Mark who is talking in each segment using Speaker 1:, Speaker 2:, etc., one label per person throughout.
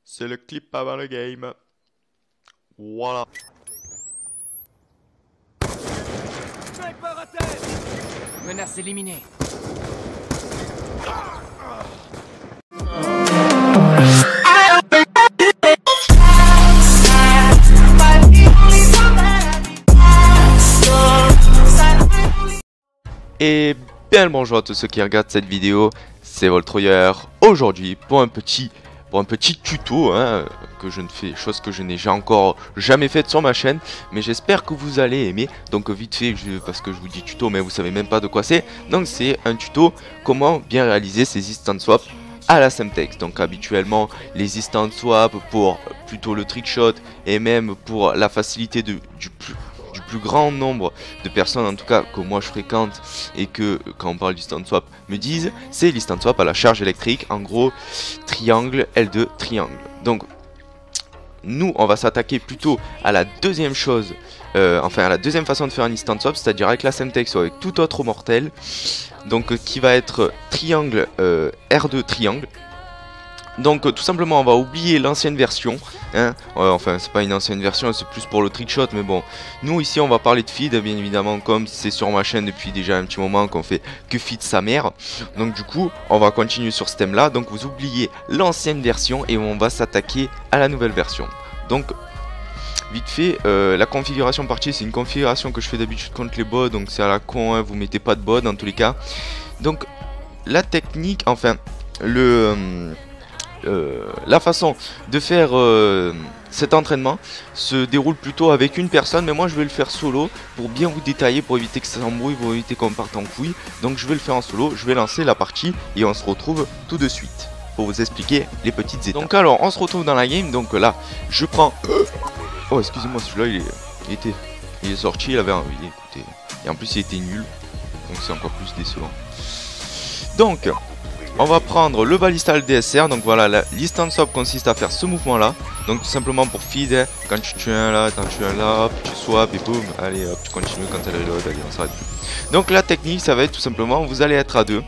Speaker 1: C'est le clip avant le game. Voilà.
Speaker 2: Sniper à terre. Menace éliminée.
Speaker 1: Et bien le bonjour à tous ceux qui regardent cette vidéo, c'est Voltroyer. Aujourd'hui pour un petit tuto que je ne fais, chose que je n'ai encore jamais faite sur ma chaîne, mais j'espère que vous allez aimer. Donc vite fait, parce que je vous dis tuto mais vous savez même pas de quoi c'est. Donc c'est un tuto comment bien réaliser ces instant swaps à la Semtex. Donc habituellement les instant swaps pour plutôt le trickshot et même pour la facilité du plus grand nombre de personnes en tout cas que moi je fréquente et que quand on parle d'instant swap me disent, c'est l'instant swap à la charge électrique, en gros triangle L2 triangle. Donc nous on va s'attaquer plutôt à la deuxième chose, enfin à la deuxième façon de faire un instant swap, c'est-à-dire avec la Semtex ou avec tout autre mortel, donc qui va être triangle R2 triangle. Donc tout simplement on va oublier l'ancienne version, enfin c'est pas une ancienne version, c'est plus pour le trickshot, mais bon, nous ici on va parler de feed bien évidemment, comme c'est sur ma chaîne depuis déjà un petit moment qu'on fait que feed sa mère. Donc du coup on va continuer sur ce thème là, donc vous oubliez l'ancienne version et on va s'attaquer à la nouvelle version. Donc vite fait, la configuration partie c'est une configuration que je fais d'habitude contre les bots, donc c'est à la con, hein, vous mettez pas de bot dans tous les cas. Donc la technique, enfin la façon de faire cet entraînement se déroule plutôt avec une personne, mais moi je vais le faire solo pour bien vous détailler, pour éviter que ça s'embrouille, pour éviter qu'on parte en couille. Donc je vais le faire en solo, je vais lancer la partie et on se retrouve tout de suite pour vous expliquer les petites étapes. Donc alors on se retrouve dans la game, donc là je prends... Oh excusez-moi, celui-là il est sorti, il avait envie, écoutez, et en plus il était nul, donc c'est encore plus décevant. Donc on va prendre le balistal DSR, donc voilà, l'instant swap consiste à faire ce mouvement là, donc tout simplement pour feed, quand tu tues un là, tu un là, hop, tu swap et boum, allez hop, tu continues quand elle reload, allez on s'arrête plus. Donc la technique ça va être tout simplement, vous allez être à deux,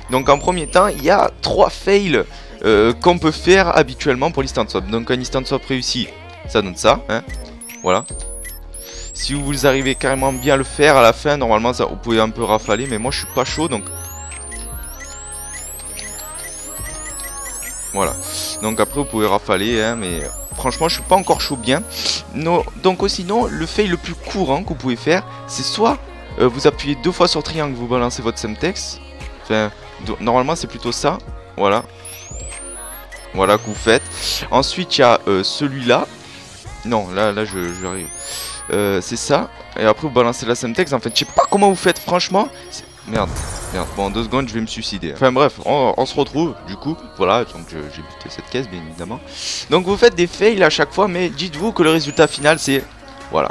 Speaker 1: donc en premier temps il y a 3 fails qu'on peut faire habituellement pour l'instant swap. Donc un instant swap réussi, ça donne ça, hein, voilà. Si vous arrivez carrément bien à le faire à la fin, normalement ça, vous pouvez un peu rafaler, mais moi je suis pas chaud donc... Voilà, donc après vous pouvez rafaler, hein, mais franchement je suis pas encore chaud bien. Non, donc sinon le fail le plus courant que vous pouvez faire, c'est soit vous appuyez 2 fois sur triangle, vous balancez votre Semtex. Enfin, normalement c'est plutôt ça, voilà. Voilà que vous faites. Ensuite il y a celui-là. Non, là j'arrive. C'est ça. Et après vous balancez la Semtex. En fait, je sais pas comment vous faites, franchement. Merde, bon en 2 secondes je vais me suicider. Enfin bref, on se retrouve du coup, voilà, donc j'ai buté cette caisse bien évidemment. Donc vous faites des fails à chaque fois, mais dites-vous que le résultat final c'est, voilà,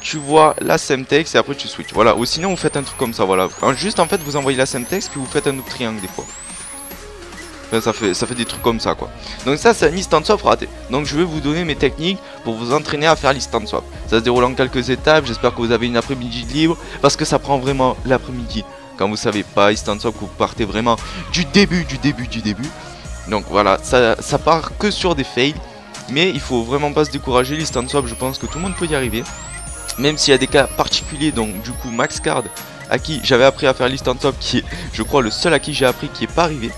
Speaker 1: tu vois la Semtex et après tu switches, voilà, ou sinon vous faites un truc comme ça, voilà, juste en fait vous envoyez la Semtex puis vous faites un autre triangle des fois. Enfin, ça fait des trucs comme ça quoi. Donc ça c'est un instant swap raté. Donc je vais vous donner mes techniques pour vous entraîner à faire l'instant swap. Ça se déroule en quelques étapes, j'espère que vous avez une après-midi libre, parce que ça prend vraiment l'après-midi. Quand vous savez pas instant swap, vous partez vraiment du début. Donc voilà, ça part que sur des fails. Mais il faut vraiment pas se décourager, l'instant swap je pense que tout le monde peut y arriver. Même s'il y a des cas particuliers, donc du coup Max Card à qui j'avais appris à faire l'instant swap, qui est je crois le seul à qui j'ai appris qui est pas arrivé.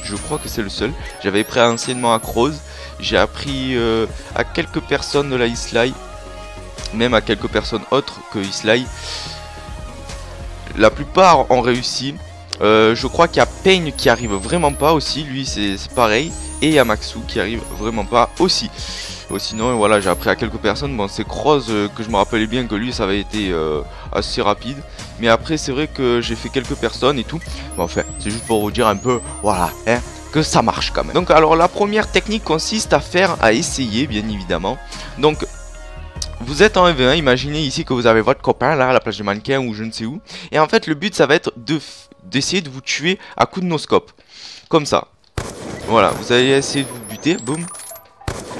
Speaker 1: Je crois que c'est le seul. J'avais appris anciennement à Croze. J'ai appris à quelques personnes de la Islay. Même à quelques personnes autres que Islay. La plupart ont réussi. Je crois qu'il y a Peigne qui arrive vraiment pas aussi. Lui c'est pareil. Et il y a Maxou qui arrive vraiment pas aussi. Sinon voilà, j'ai appris à quelques personnes. Bon c'est Croze que je me rappelais bien que lui ça avait été assez rapide. Mais après c'est vrai que j'ai fait quelques personnes et tout. Bon enfin c'est juste pour vous dire un peu, voilà, hein, que ça marche quand même. Donc alors la première technique consiste à essayer bien évidemment. Donc vous êtes en EV1, imaginez ici que vous avez votre copain là à la place du mannequin ou je ne sais où. Et en fait le but ça va être d'essayer de vous tuer à coups de no-scope. Comme ça. Voilà, vous allez essayer de vous buter, boum.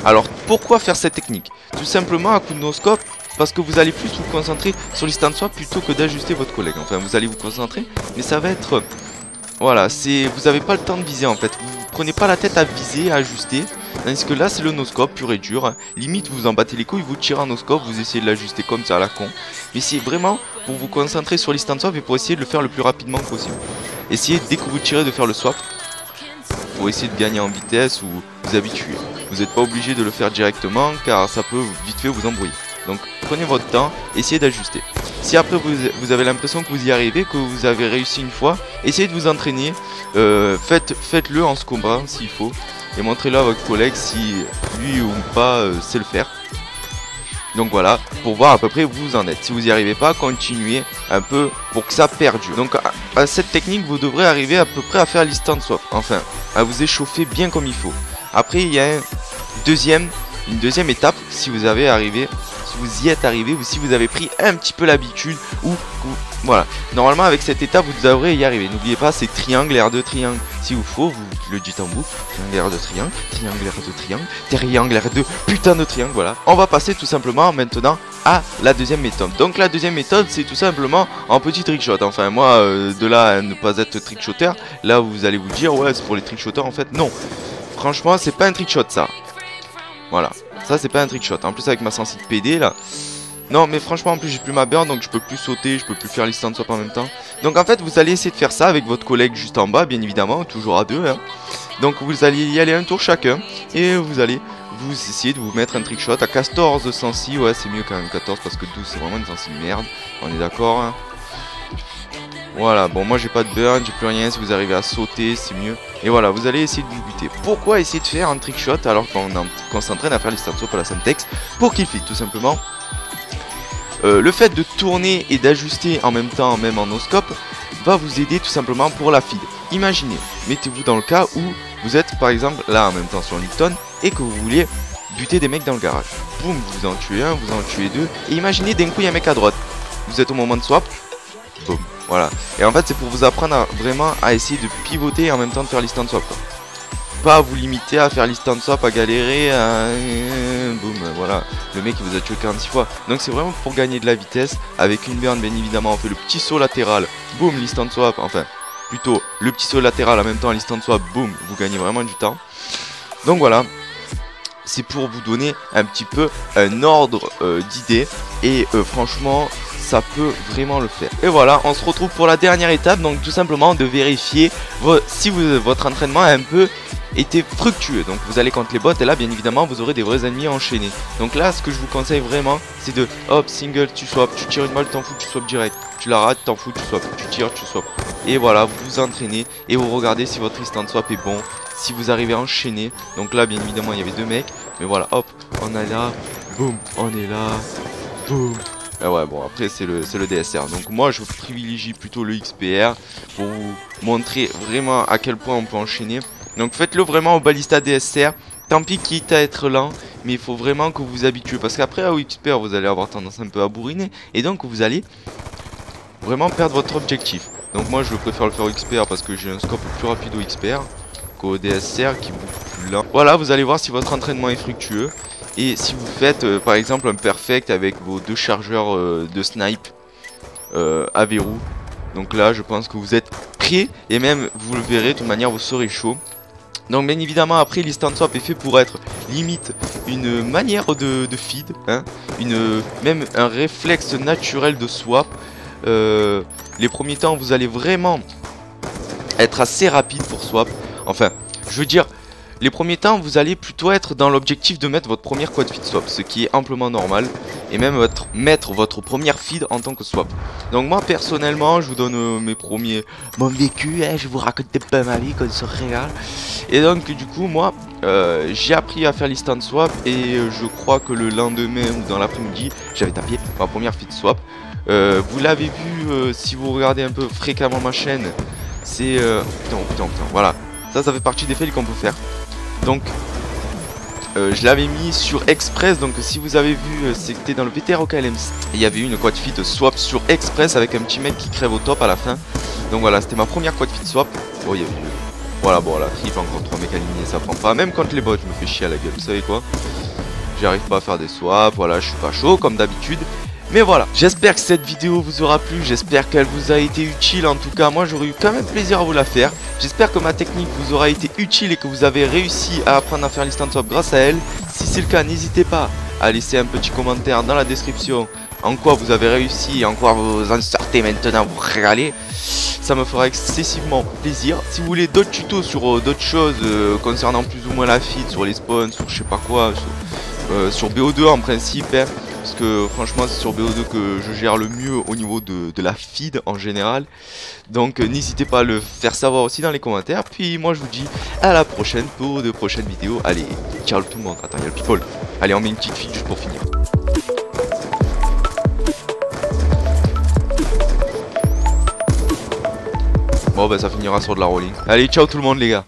Speaker 1: Alors pourquoi faire cette technique? Tout simplement à coup de no-scope, parce que vous allez plus vous concentrer sur l'instant swap plutôt que d'ajuster votre collègue. Enfin vous allez vous concentrer, mais ça va être... Voilà, vous n'avez pas le temps de viser en fait. Vous prenez pas la tête à viser, à ajuster. Tandis que là c'est le no-scope pur et dur, hein. Limite vous en battez les couilles, vous tirez un no-scope, vous essayez de l'ajuster comme ça à la con. Mais c'est vraiment pour vous concentrer sur l'instant swap et pour essayer de le faire le plus rapidement possible. Essayez dès que vous tirez de faire le swap, pour essayer de gagner en vitesse ou vous habituer. Vous n'êtes pas obligé de le faire directement car ça peut vite fait vous embrouiller. Donc prenez votre temps, essayez d'ajuster. Si après vous avez l'impression que vous y arrivez, que vous avez réussi une fois, essayez de vous entraîner, faites-le en scobant s'il faut, et montrez-le à votre collègue si lui ou pas sait le faire. Donc voilà, pour voir à peu près où vous en êtes. Si vous n'y arrivez pas, continuez un peu pour que ça perdure. Donc à cette technique, vous devrez arriver à peu près à faire l'instant swap. Enfin, à vous échauffer bien comme il faut. Après, il y a une deuxième étape si vous avez arrivé. Si vous y êtes arrivé ou si vous avez pris un petit peu l'habitude ou voilà. Normalement avec cette étape vous devrez y arriver. N'oubliez pas c'est triangle, R2, triangle. Si vous faut, vous le dites en boucle. Triangle, R2, triangle, triangle, R2, triangle, triangle, R2, putain de triangle, voilà. On va passer tout simplement maintenant à la deuxième méthode. Donc la deuxième méthode c'est tout simplement en petit trickshot. Enfin moi de là à ne pas être trickshotter, là vous allez vous dire ouais c'est pour les trickshotters en fait. Non. Franchement c'est pas un trickshot ça. Voilà. Ça c'est pas un trickshot, en plus avec ma sensi de PD là. Non mais franchement en plus j'ai plus ma burn donc je peux plus sauter, je peux plus faire l'instant swap en même temps. Donc en fait vous allez essayer de faire ça avec votre collègue juste en bas bien évidemment, toujours à deux hein. Donc vous allez y aller un tour chacun et vous allez essayer de vous mettre un trickshot à 14 sensi. Ouais c'est mieux quand même 14 parce que 12 c'est vraiment une sensi de merde, on est d'accord hein. Voilà, bon moi j'ai pas de burn, j'ai plus rien, si vous arrivez à sauter c'est mieux. Et voilà, vous allez essayer de vous buter. Pourquoi essayer de faire un trickshot alors qu'on s'entraîne à faire les start swap à la Semtex pour qu'il fit tout simplement. Le fait de tourner et d'ajuster en même temps, même en no-scope, va vous aider tout simplement pour la feed. Imaginez, mettez-vous dans le cas où vous êtes par exemple là en même temps sur Newton et que vous vouliez buter des mecs dans le garage. Boum, vous en tuez un, vous en tuez deux. Et imaginez d'un coup il y a un mec à droite. Vous êtes au moment de swap, boum. Voilà, et en fait c'est pour vous apprendre vraiment à essayer de pivoter et en même temps de faire l'instant swap quoi. Pas à vous limiter à faire l'instant swap, à galérer, boum, voilà, le mec il vous a tué 46 fois. Donc c'est vraiment pour gagner de la vitesse, avec une burn bien évidemment, on fait le petit saut latéral, boum, l'instant swap, enfin, plutôt le petit saut latéral en même temps l'instant swap, boum, vous gagnez vraiment du temps. Donc voilà, c'est pour vous donner un petit peu un ordre d'idée, et franchement ça peut vraiment le faire. Et voilà, on se retrouve pour la dernière étape, donc tout simplement de vérifier si votre entraînement a un peu été fructueux. Donc vous allez contre les bots et là bien évidemment vous aurez des vrais ennemis enchaînés. Donc là ce que je vous conseille vraiment c'est de hop single tu swap, tu tires une balle t'en fous tu swap direct, tu la rates t'en fous tu swap, tu tires tu swap. Et voilà, vous vous entraînez et vous regardez si votre instant swap est bon, si vous arrivez à enchaîner. Donc là bien évidemment il y avait deux mecs, mais voilà hop on est là, boum on est là, boum. Ah ouais bon après c'est le DSR, donc moi je privilégie plutôt le XPR pour vous montrer vraiment à quel point on peut enchaîner. Donc faites-le vraiment au Ballista DSR, tant pis quitte à être lent, mais il faut vraiment que vous vous habituez, parce qu'après au XPR vous allez avoir tendance un peu à bourriner, et donc vous allez vraiment perdre votre objectif. Donc moi je préfère le faire au XPR parce que j'ai un scope plus rapide au XPR qu'au DSR qui est beaucoup plus lent. Voilà, vous allez voir si votre entraînement est fructueux. Et si vous faites par exemple un perfect avec vos deux chargeurs de snipe à verrou, donc là je pense que vous êtes prêt et même vous le verrez de toute manière vous serez chaud. Donc bien évidemment après l'instant swap est fait pour être limite une manière de feed, hein, même un réflexe naturel de swap. Les premiers temps vous allez vraiment être assez rapide pour swap. Enfin je veux dire, les premiers temps vous allez plutôt être dans l'objectif de mettre votre première quad feed swap, ce qui est amplement normal, et même mettre votre première feed en tant que swap. Donc moi personnellement je vous donne mon vécu, hein, je vous raconte pas ma vie qu'on se régale. Et donc du coup moi j'ai appris à faire l'instant swap, et je crois que le lendemain ou dans l'après-midi j'avais tapé ma première feed swap. Vous l'avez vu si vous regardez un peu fréquemment ma chaîne, c'est putain, voilà, ça fait partie des fails qu'on peut faire. Donc je l'avais mis sur Express, donc si vous avez vu c'était dans le VTR KLM, il y avait eu une quad feed swap sur Express avec un petit mec qui crève au top à la fin. Donc voilà, c'était ma première quad feed swap. Oh il y avait eu... Voilà bon la trip encore 3 mecs alignés ça prend pas, même contre les bots je me fais chier à la gueule, vous savez quoi. J'arrive pas à faire des swaps, voilà je suis pas chaud comme d'habitude. Mais voilà, j'espère que cette vidéo vous aura plu, j'espère qu'elle vous a été utile. En tout cas, moi j'aurais eu quand même plaisir à vous la faire. J'espère que ma technique vous aura été utile et que vous avez réussi à apprendre à faire l'instant swap grâce à elle. Si c'est le cas, n'hésitez pas à laisser un petit commentaire dans la description en quoi vous avez réussi, en quoi vous en sortez maintenant, vous régalez. Ça me fera excessivement plaisir. Si vous voulez d'autres tutos sur d'autres choses concernant plus ou moins la feed, sur les spawns, sur je sais pas quoi, sur BO2 en principe, hein, parce que franchement c'est sur BO2 que je gère le mieux au niveau de la feed en général. Donc n'hésitez pas à le faire savoir aussi dans les commentaires. Puis moi je vous dis à la prochaine pour de prochaines vidéos. Allez, ciao tout le monde. Attends, il y a le people. Allez, on met une petite feed juste pour finir. Bon bah ça finira sur de la rolling. Allez, ciao tout le monde les gars.